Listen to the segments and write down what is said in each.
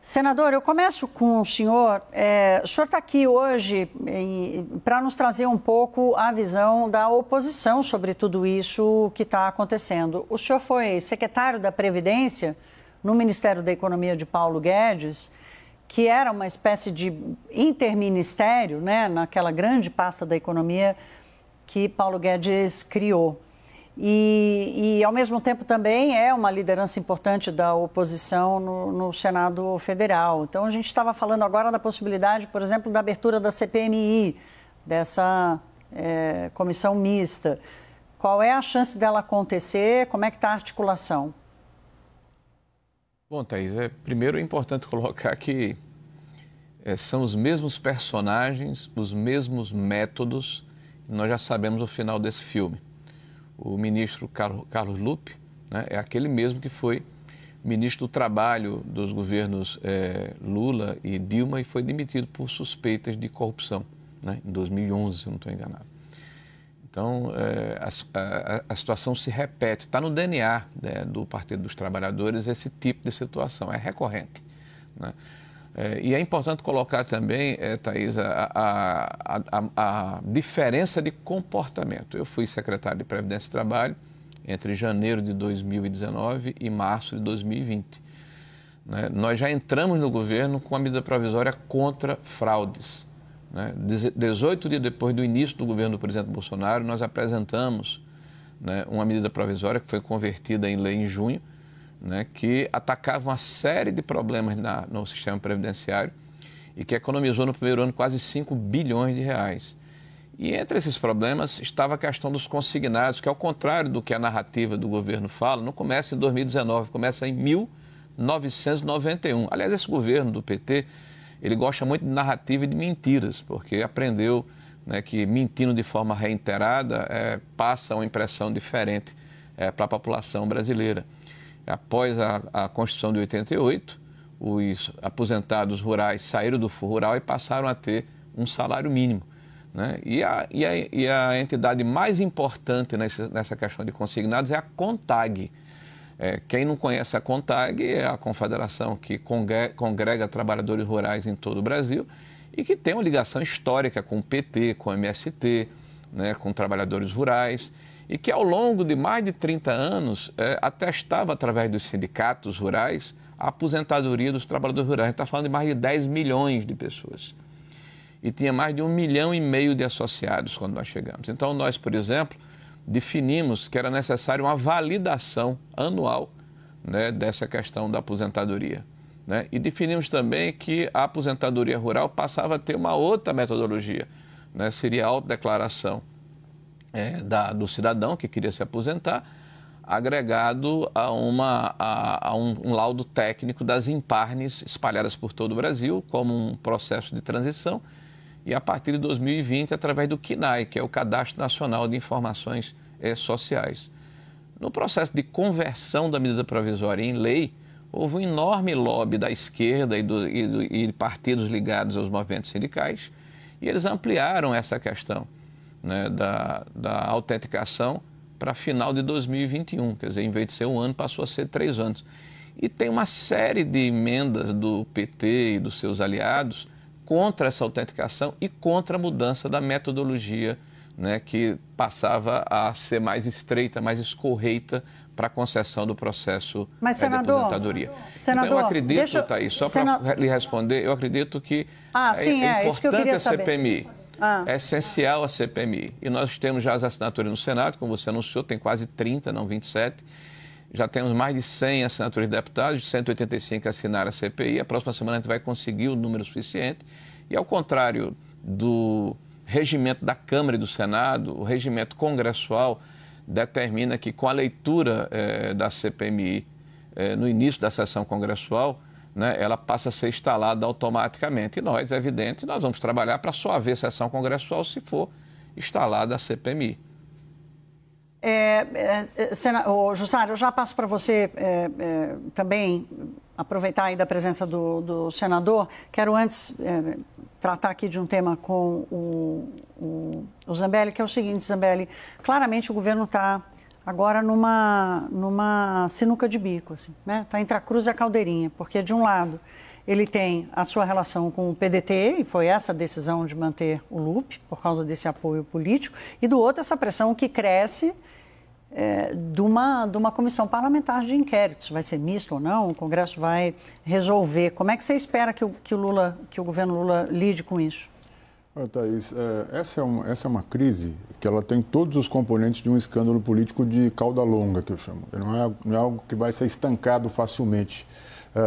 Senador, eu começo com o senhor. O senhor está aqui hoje para nos trazer um pouco a visão da oposição sobre tudo isso que está acontecendo. O senhor foi secretário da Previdência no Ministério da Economia de Paulo Guedes, que era uma espécie de interministério, né, naquela grande pasta da economia que Paulo Guedes criou. E, ao mesmo tempo, também é uma liderança importante da oposição no Senado Federal. Então, a gente estava falando agora da possibilidade, por exemplo, da abertura da CPMI, dessa comissão mista. Qual é a chance dela acontecer? Como é que está a articulação? Bom, Thaís, primeiro é importante colocar que são os mesmos personagens, os mesmos métodos, e nós já sabemos o final desse filme. O ministro Carlos Lupe, né, é aquele mesmo que foi ministro do Trabalho dos governos Lula e Dilma e foi demitido por suspeitas de corrupção, né, em 2011, se não estou enganado. Então, a situação se repete, está no DNA, né, do Partido dos Trabalhadores esse tipo de situação, é recorrente, né? E é importante colocar também, Thaís, a diferença de comportamento. Eu fui secretário de Previdência e Trabalho entre janeiro de 2019 e março de 2020. Né? Nós já entramos no governo com a medida provisória contra fraudes. Né? 18 dias depois do início do governo do presidente Bolsonaro, nós apresentamos, né, uma medida provisória que foi convertida em lei em junho, né, que atacava uma série de problemas no sistema previdenciário e que economizou no primeiro ano quase 5 bilhões de reais. E entre esses problemas estava a questão dos consignados, que ao contrário do que a narrativa do governo fala, não começa em 2019, começa em 1991. Aliás, esse governo do PT, ele gosta muito de narrativa e de mentiras, porque aprendeu, né, que mentindo de forma reiterada passa uma impressão diferente para a população brasileira. Após a Constituição de 88, os aposentados rurais saíram do Fundo Rural e passaram a ter um salário mínimo, né? E a entidade mais importante nessa questão de consignados é a CONTAG. Quem não conhece a CONTAG é a confederação que congrega trabalhadores rurais em todo o Brasil e que tem uma ligação histórica com o PT, com o MST, né, com trabalhadores rurais, e que ao longo de mais de 30 anos atestava através dos sindicatos rurais a aposentadoria dos trabalhadores rurais. A gente está falando de mais de 10 milhões de pessoas. E tinha mais de 1,5 milhão de associados quando nós chegamos. Então nós, por exemplo, definimos que era necessário uma validação anual, né, dessa questão da aposentadoria, né? E definimos também que a aposentadoria rural passava a ter uma outra metodologia, né? Seria a autodeclaração do cidadão que queria se aposentar, agregado a um laudo técnico das Imparnes espalhadas por todo o Brasil, como um processo de transição, e a partir de 2020, através do CNAE, que é o Cadastro Nacional de Informações Sociais. No processo de conversão da medida provisória em lei, houve um enorme lobby da esquerda e de partidos ligados aos movimentos sindicais, e eles ampliaram essa questão, né, da autenticação para final de 2021, quer dizer, em vez de ser 1 ano, passou a ser 3 anos. E tem uma série de emendas do PT e dos seus aliados contra essa autenticação e contra a mudança da metodologia, né, que passava a ser mais estreita, mais escorreita para a concessão do processo de aposentadoria. Senador, então, eu acredito, Thaís, só para lhe responder, eu acredito que é importante a CPMI. É essencial a CPMI. E nós temos já as assinaturas no Senado, como você anunciou, tem quase 30, não 27. Já temos mais de 100 assinaturas de deputados, 185 assinaram a CPI. A próxima semana a gente vai conseguir o número suficiente. E ao contrário do regimento da Câmara e do Senado, o regimento congressual determina que com a leitura da CPMI no início da sessão congressual, né, ela passa a ser instalada automaticamente. E nós, é evidente, nós vamos trabalhar para só haver sessão congressual se for instalada a CPMI. Jussara, eu já passo para você também aproveitar aí da presença do senador. Quero antes tratar aqui de um tema com o Zambelli, que é o seguinte, Zambelli, claramente o governo está agora numa sinuca de bico, assim, né? Está entre a cruz e a caldeirinha, porque de um lado ele tem a sua relação com o PDT, e foi essa a decisão de manter o Lupe, por causa desse apoio político, e do outro, essa pressão que cresce de uma comissão parlamentar de inquéritos. Vai ser misto ou não, o Congresso vai resolver. Como é que você espera que o governo Lula lide com isso? Thaís, essa é uma crise que ela tem todos os componentes de um escândalo político de cauda longa, que eu chamo. Não é algo que vai ser estancado facilmente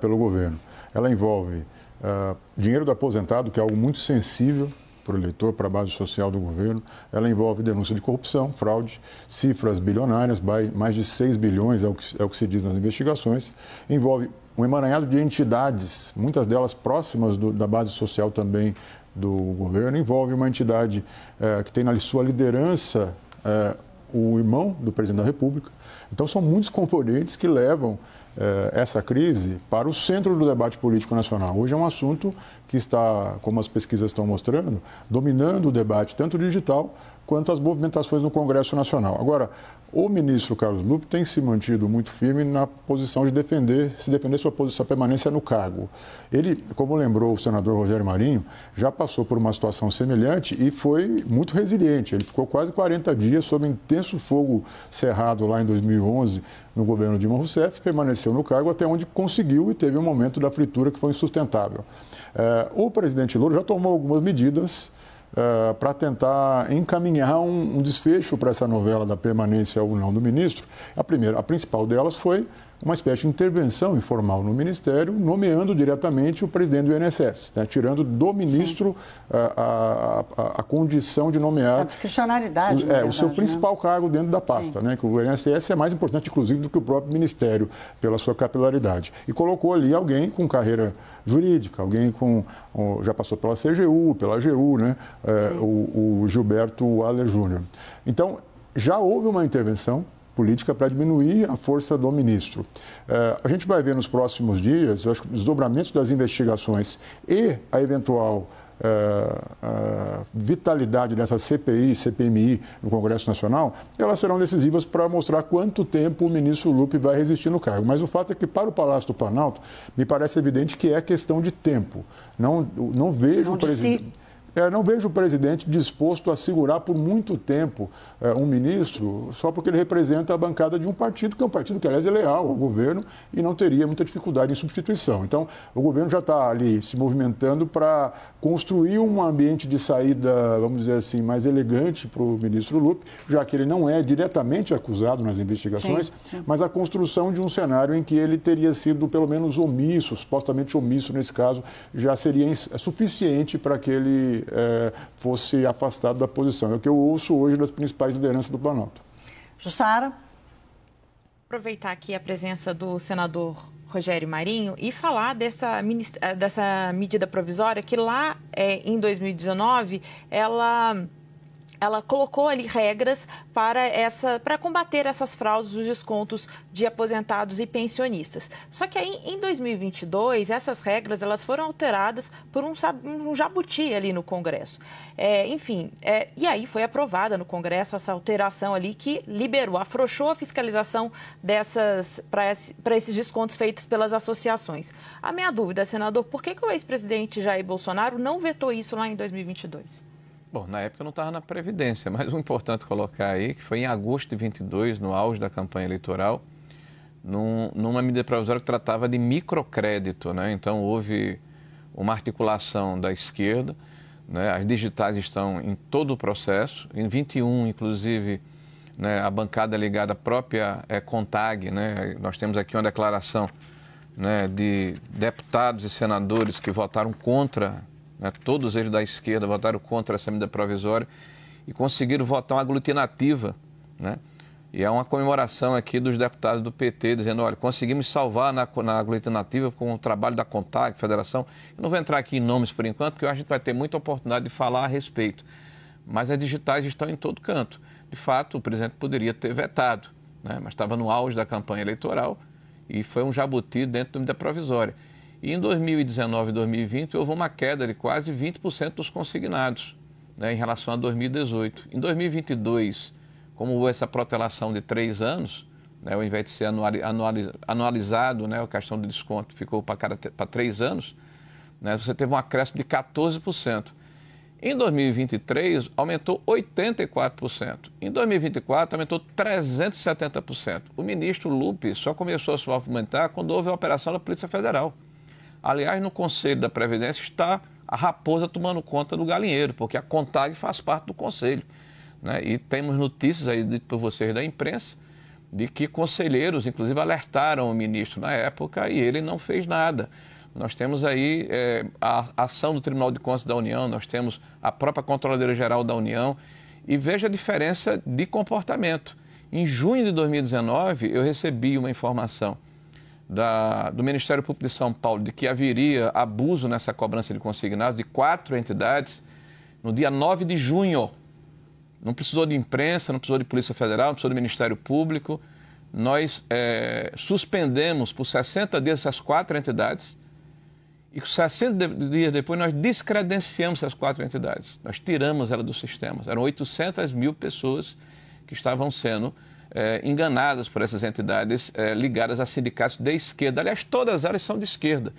pelo governo. Ela envolve dinheiro do aposentado, que é algo muito sensível para o eleitor, para a base social do governo. Ela envolve denúncia de corrupção, fraude, cifras bilionárias, mais de 6 bilhões é o que se diz nas investigações. Envolve um emaranhado de entidades, muitas delas próximas da base social também do governo. Envolve uma entidade que tem na sua liderança o irmão do presidente da República. Então, são muitos componentes que levam essa crise para o centro do debate político nacional. Hoje é um assunto que está, como as pesquisas estão mostrando, dominando o debate, tanto digital quanto as movimentações no Congresso Nacional. Agora, o ministro Carlos Lupe tem se mantido muito firme na posição de defender sua permanência no cargo. Ele, como lembrou o senador Rogério Marinho, já passou por uma situação semelhante e foi muito resiliente. Ele ficou quase 40 dias sob intenso fogo cerrado lá em 2011 no governo Dilma Rousseff, permaneceu no cargo até onde conseguiu e teve um momento da fritura que foi insustentável. O presidente Lula já tomou algumas medidas para tentar encaminhar um desfecho para essa novela da permanência ou não do ministro. A principal delas foi uma espécie de intervenção informal no Ministério, nomeando diretamente o presidente do INSS, né, tirando do ministro a condição de nomear... A discricionariedade, o seu principal cargo dentro da pasta, né, que o INSS é mais importante, inclusive, do que o próprio Ministério, pela sua capilaridade. E colocou ali alguém com carreira jurídica, alguém já passou pela CGU, pela AGU, né, o Gilberto Aller Júnior. Então, já houve uma intervenção política para diminuir a força do ministro. A gente vai ver nos próximos dias os desdobramentos das investigações e a eventual vitalidade dessa CPI, CPMI no Congresso Nacional, elas serão decisivas para mostrar quanto tempo o ministro Lupe vai resistir no cargo. Mas o fato é que, para o Palácio do Planalto, me parece evidente que é questão de tempo. Não vejo o presidente... não vejo o presidente disposto a segurar por muito tempo um ministro só porque ele representa a bancada de um partido, que é um partido que, aliás, é leal ao governo e não teria muita dificuldade em substituição. Então, o governo já está ali se movimentando para construir um ambiente de saída, vamos dizer assim, mais elegante para o ministro Lupe, já que ele não é diretamente acusado nas investigações, sim. Mas a construção de um cenário em que ele teria sido, pelo menos, omisso, supostamente omisso nesse caso, já seria suficiente para que ele fosse afastado da posição. É o que eu ouço hoje das principais lideranças do Planalto. Jussara. Aproveitar aqui a presença do senador Rogério Marinho e falar dessa medida provisória que lá em 2019 ela colocou ali regras para combater essas fraudes dos descontos de aposentados e pensionistas. Só que aí, em 2022, essas regras elas foram alteradas por um jabuti ali no Congresso. E aí foi aprovada no Congresso essa alteração ali que afrouxou a fiscalização para esses descontos feitos pelas associações. A minha dúvida, senador, por que o ex-presidente Jair Bolsonaro não vetou isso lá em 2022? Bom, na época eu não estava na Previdência, mas o importante colocar aí que foi em agosto de 22, no auge da campanha eleitoral, numa medida provisória que tratava de microcrédito, né? Então houve uma articulação da esquerda, né? As digitais estão em todo o processo, em 21, inclusive, né, a bancada ligada à própria CONTAG, né? Nós temos aqui uma declaração, né, de deputados e senadores que votaram contra, todos eles da esquerda votaram contra essa medida provisória e conseguiram votar uma aglutinativa, né? E é uma comemoração aqui dos deputados do PT, dizendo, olha, conseguimos salvar na aglutinativa com o trabalho da CONTAG, Federação. Eu não vou entrar aqui em nomes por enquanto, porque a gente vai ter muita oportunidade de falar a respeito. Mas as digitais estão em todo canto. De fato, o presidente poderia ter vetado, né? Mas estava no auge da campanha eleitoral e foi um jabuti dentro da medida provisória. E em 2019 e 2020 houve uma queda de quase 20% dos consignados, né, em relação a 2018. Em 2022, como houve essa protelação de 3 anos, né, ao invés de ser anualizado, né, a questão do desconto ficou para 3 anos, né, você teve um acréscimo de 14%. Em 2023, aumentou 84%. Em 2024, aumentou 370%. O ministro Lupe só começou a se movimentar quando houve a operação da Polícia Federal. Aliás, no Conselho da Previdência está a raposa tomando conta do galinheiro, porque a CONTAG faz parte do Conselho, né? E temos notícias aí dito por vocês da imprensa de que conselheiros, inclusive, alertaram o ministro na época e ele não fez nada. Nós temos aí a ação do Tribunal de Contas da União, nós temos a própria Controladoria-Geral da União e veja a diferença de comportamento. Em junho de 2019, eu recebi uma informação do Ministério Público de São Paulo de que haveria abuso nessa cobrança de consignados de 4 entidades no dia 9 de junho. Não precisou de imprensa, não precisou de Polícia Federal, não precisou do Ministério Público. Nós suspendemos por 60 dias essas 4 entidades. E 60 dias depois nós descredenciamos essas 4 entidades. Nós tiramos elas do sistema. Eram 800 mil pessoas que estavam sendo enganadas por essas entidades ligadas a sindicatos de esquerda. Aliás, todas elas são de esquerda.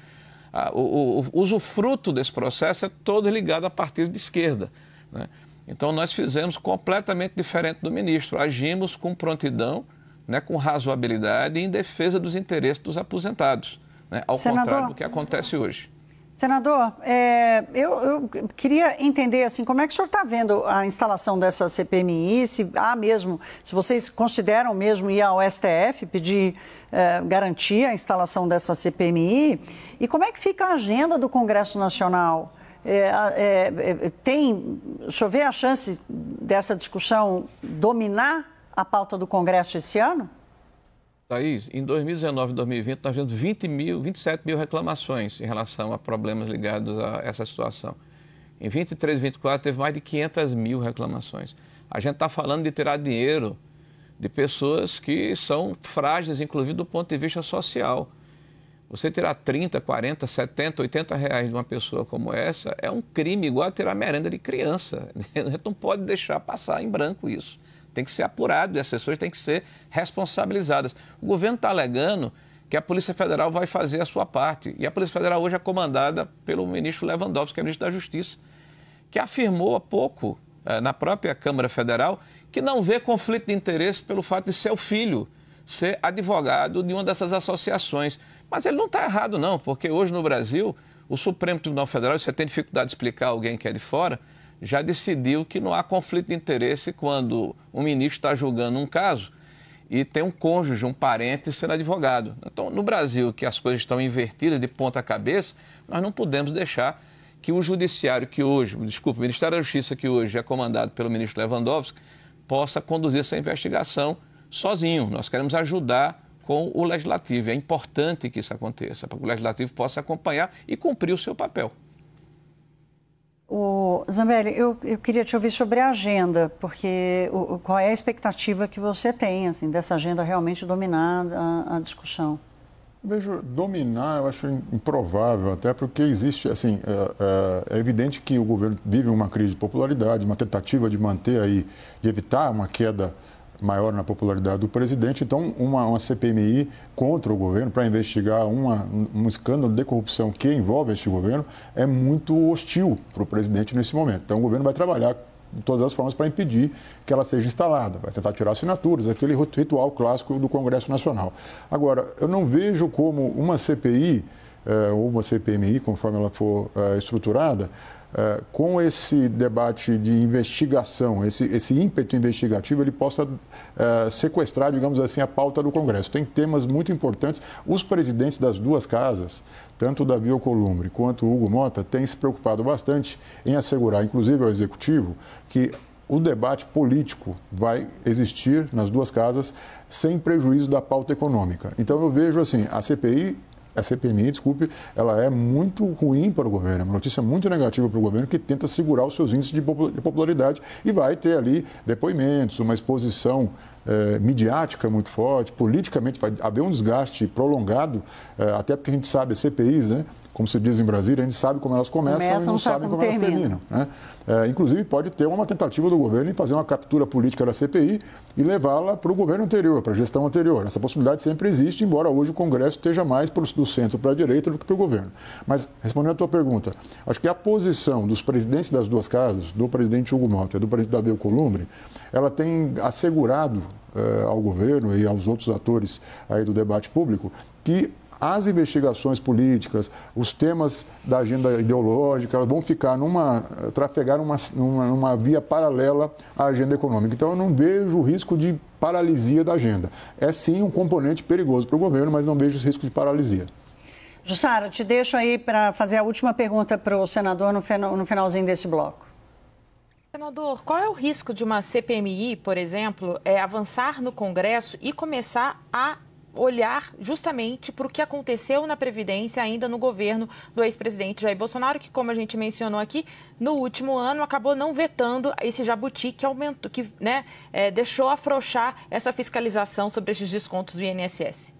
O usufruto desse processo é todo ligado a partidos de esquerda, né? Então nós fizemos completamente diferente do ministro. Agimos com prontidão, né, com razoabilidade e em defesa dos interesses dos aposentados. Né? Ao contrário do que acontece hoje. Senador, eu queria entender assim, como é que o senhor está vendo a instalação dessa CPMI, se vocês consideram mesmo ir ao STF, pedir garantir a instalação dessa CPMI, e como é que fica a agenda do Congresso Nacional? O senhor vê a chance dessa discussão dominar a pauta do Congresso esse ano? Thaís, em 2019 e 2020, nós tivemos 27 mil reclamações em relação a problemas ligados a essa situação. Em 23 e 24, teve mais de 500 mil reclamações. A gente está falando de tirar dinheiro de pessoas que são frágeis, inclusive do ponto de vista social. Você tirar 30, 40, 70, 80 reais de uma pessoa como essa é um crime igual a tirar merenda de criança. A gente não pode deixar passar em branco isso. Tem que ser apurado e as pessoas têm que ser responsabilizadas. O governo está alegando que a Polícia Federal vai fazer a sua parte. E a Polícia Federal hoje é comandada pelo ministro Lewandowski, que é ministro da Justiça, que afirmou há pouco, na própria Câmara Federal, que não vê conflito de interesse pelo fato de seu filho ser advogado de uma dessas associações. Mas ele não está errado, não, porque hoje no Brasil, o Supremo Tribunal Federal, você tem dificuldade de explicar a alguém que é de fora, já decidiu que não há conflito de interesse quando um ministro está julgando um caso e tem um cônjuge, um parente sendo advogado. Então, no Brasil, que as coisas estão invertidas de ponta cabeça, nós não podemos deixar que o judiciário que hoje, o Ministério da Justiça que hoje é comandado pelo ministro Lewandowski, possa conduzir essa investigação sozinho. Nós queremos ajudar com o Legislativo. É importante que isso aconteça, para que o Legislativo possa acompanhar e cumprir o seu papel. Zambelli, eu queria te ouvir sobre a agenda, porque qual é a expectativa que você tem assim, dessa agenda realmente dominar a discussão? Vejo, dominar eu acho improvável, até porque existe, assim, é evidente que o governo vive uma crise de popularidade, uma tentativa de manter aí, de evitar uma queda maior na popularidade do presidente. Então, uma CPMI contra o governo para investigar um escândalo de corrupção que envolve este governo é muito hostil para o presidente nesse momento. Então, o governo vai trabalhar de todas as formas para impedir que ela seja instalada, vai tentar tirar assinaturas, aquele ritual clássico do Congresso Nacional. Agora, eu não vejo como uma CPI ou uma CPMI, conforme ela for estruturada, com esse debate de investigação, esse ímpeto investigativo, ele possa sequestrar, digamos assim, a pauta do Congresso. Tem temas muito importantes. Os presidentes das duas casas, tanto o Davi Alcolumbre quanto o Hugo Mota, têm se preocupado bastante em assegurar, inclusive ao Executivo, que o debate político vai existir nas duas casas sem prejuízo da pauta econômica. Então eu vejo assim, a CPMI, desculpe, ela é muito ruim para o governo, é uma notícia muito negativa para o governo que tenta segurar os seus índices de popularidade e vai ter ali depoimentos, uma exposição midiática muito forte, politicamente vai haver um desgaste prolongado, até porque a gente sabe, as CPIs, né, como se diz em Brasília, a gente sabe como elas começam e não sabe como elas terminam. Né? Inclusive, pode ter uma tentativa do governo em fazer uma captura política da CPI e levá-la para o governo anterior, para a gestão anterior. Essa possibilidade sempre existe, embora hoje o Congresso esteja mais do centro para a direita do que para o governo. Mas, respondendo à tua pergunta, acho que a posição dos presidentes das duas casas, do presidente Hugo Mota e do presidente Davi Alcolumbre, ela tem assegurado ao governo e aos outros atores aí do debate público que as investigações políticas, os temas da agenda ideológica, elas vão ficar trafegar numa via paralela à agenda econômica. Então, eu não vejo o risco de paralisia da agenda. É sim um componente perigoso para o governo, mas não vejo esse risco de paralisia. Jussara, te deixo aí para fazer a última pergunta para o senador no finalzinho desse bloco. Senador, qual é o risco de uma CPMI, por exemplo, avançar no Congresso e começar a olhar justamente para o que aconteceu na Previdência ainda no governo do ex-presidente Jair Bolsonaro, que, como a gente mencionou aqui, no último ano acabou não vetando esse jabuti que aumentou, que deixou afrouxar essa fiscalização sobre esses descontos do INSS?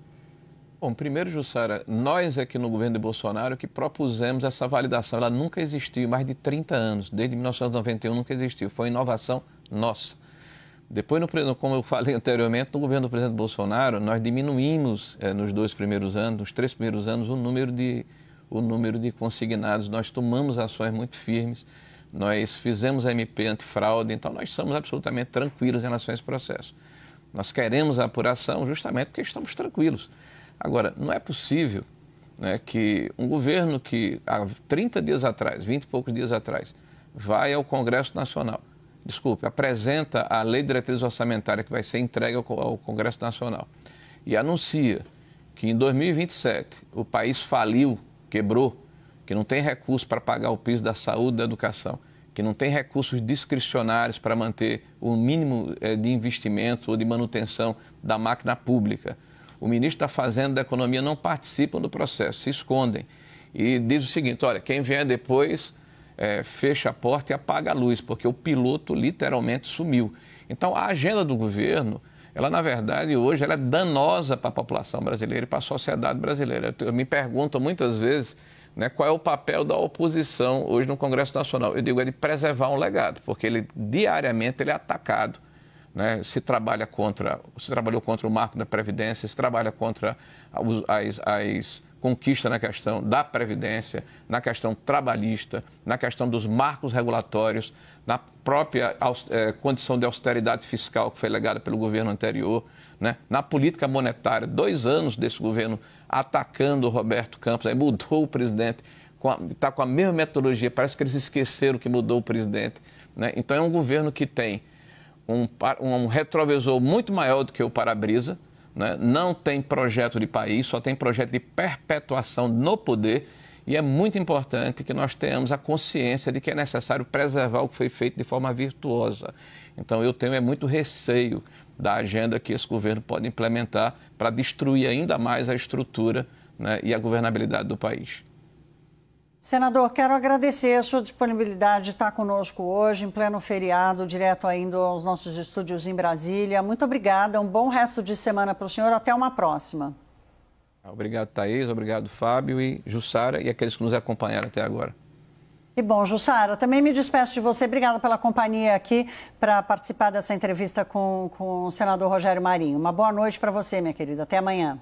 Bom, primeiro, Jussara, nós aqui no governo de Bolsonaro que propusemos essa validação. Ela nunca existiu, mais de 30 anos, desde 1991 nunca existiu. Foi inovação nossa. Depois, como eu falei anteriormente, no governo do presidente Bolsonaro, nós diminuímos nos 2 primeiros anos, nos 3 primeiros anos, o número de consignados. Nós tomamos ações muito firmes, nós fizemos a MP antifraude, então nós somos absolutamente tranquilos em relação a esse processo. Nós queremos a apuração justamente porque estamos tranquilos. Agora, não é possível, né, que um governo que há 30 dias atrás, 20 e poucos dias atrás, vai ao Congresso Nacional, apresenta a Lei de Diretriz Orçamentária que vai ser entregue ao Congresso Nacional e anuncia que em 2027 o país faliu, quebrou, que não tem recurso para pagar o piso da saúde e da educação, que não tem recursos discricionários para manter o mínimo de investimento ou de manutenção da máquina pública. O ministro da Fazenda e da Economia não participam do processo, se escondem e diz o seguinte: olha, quem vier depois fecha a porta e apaga a luz, porque o piloto literalmente sumiu. Então, a agenda do governo, ela na verdade hoje ela é danosa para a população brasileira e para a sociedade brasileira. Eu me pergunto muitas vezes, né, qual é o papel da oposição hoje no Congresso Nacional. Eu digo, é de preservar um legado, porque diariamente ele é atacado. Né? Se trabalhou contra o marco da Previdência, se trabalha contra as conquistas na questão da Previdência, na questão trabalhista, na questão dos marcos regulatórios, na própria condição de austeridade fiscal que foi legada pelo governo anterior, né? Na política monetária, 2 anos desse governo atacando o Roberto Campos, aí mudou o presidente, está com a mesma metodologia, parece que eles esqueceram que mudou o presidente. Né? Então é um governo que tem um retrovisor muito maior do que o para-brisa, né? Não tem projeto de país, só tem projeto de perpetuação no poder, e é muito importante que nós tenhamos a consciência de que é necessário preservar o que foi feito de forma virtuosa. Então eu tenho muito receio da agenda que esse governo pode implementar para destruir ainda mais a estrutura, né, e a governabilidade do país. Senador, quero agradecer a sua disponibilidade de estar conosco hoje, em pleno feriado, direto ainda aos nossos estúdios em Brasília. Muito obrigada, um bom resto de semana para o senhor, até uma próxima. Obrigado, Thaís, obrigado, Fábio e Jussara e aqueles que nos acompanharam até agora. E bom, Jussara, também me despeço de você. Obrigada pela companhia aqui para participar dessa entrevista com o senador Rogério Marinho. Uma boa noite para você, minha querida. Até amanhã.